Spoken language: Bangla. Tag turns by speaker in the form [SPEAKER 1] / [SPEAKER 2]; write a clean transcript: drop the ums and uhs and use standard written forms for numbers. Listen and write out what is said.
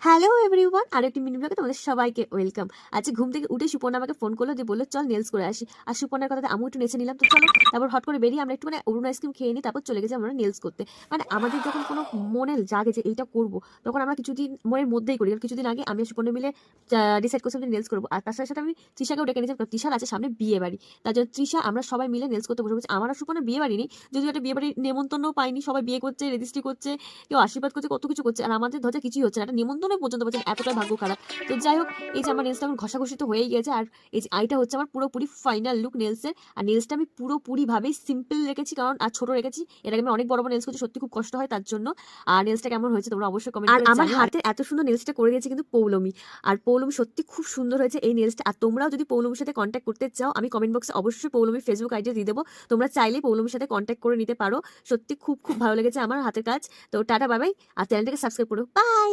[SPEAKER 1] হ্যালো এভরিওয়ান, আরেকটি মিনি ব্লগে তোমাদের সবাইকে ওয়েলকাম। আজকে ঘুম থেকে উঠে সুপর্ণা আমাকে ফোন করলো, যে বললো চল নেলস করে আসি। আর সুপর্ণার কথাতে আমি একটু নেচে নিলাম, তো চলো। তারপর হট করে বেরিয়ে আমরা একটু অরুণ আইসক্রিম খেয়ে নিই, তারপর চলে গেছি আমরা নেলস করতে। আমাদের যখন কোনো মনে জাগে যে এইটা করবো, তখন আমরা কিছুদিন মনের মধ্যেই করি। কারণ কিছুদিন আগে আমি আর সুপর্ণা মিলে ডিসাইড করছিলাম যে নেলস করবো। আর তার সাথে সাথে আমি তৃষাকেও ডেকে নিয়েছিলাম, কারণ তৃষার আছে সামনে বিয়ে বাড়ি। তার জন্য তৃষা আমরা সবাই মিলে নেলস করতে বসে পড়েছি। আমার আর সুপর্ণা বিয়ে বাড়ি নেই, যদিও একটা বিয়ে বাড়ির নেমন্তন্ন পাইনি। সবাই বিয়ে করছে, রেজিস্ট্রি করছে, কেউ আশীর্বাদ করছে, কত কিছু করছে, আর আমাদের ধরতে কিছুই হচ্ছে না। একটা নিমন্ত্রণে পর্যন্ত পাচ্ছেন, এতটাই ভাগ্য খারাপ। তো যাই হোক, এই যে আমার নেলসটা এখন ঘষাঘষি তো হয়েই গেছে। আর এই যে আইটা হচ্ছে আমার পুরোপুরি ফাইনাল লুক নেলসের। আর নেলসটা আমি পুরোপুরি ভাবেই সিম্পল রেখেছি, কারণ আর ছোট রেখেছি। এর আগে আমি অনেক বড় বড় নেলস করছি, সত্যি খুব কষ্ট হয় তার জন্য। আর নেলসটা কেমন হয়েছে তোমরা অবশ্যই কমেন্ট করে জানিও। আর আমার হাতে এত সুন্দর নেলসটা করে দিয়েছে কিন্তু পৌলমি। আর পৌলমি সত্যি খুব সুন্দর হয়েছে এই নেলসটা। আর তোমরাও যদি পৌলমির সাথে কন্ট্যাক্ট করতে চাও, আমি কমেন্ট বক্সে অবশ্যই পৌলমির ফেসবুক আইডি দিয়ে দেবো। তোমরা চাইলেই পৌলমির সাথে কন্ট্যাক্ট করে নিতে পারো। সত্যি খুব খুব ভালো লেগেছে আমার হাতের কাজ। তো টাটা, বাই বাই। আর চ্যানেলটাকে সাবস্ক্রাইব করো। বাই।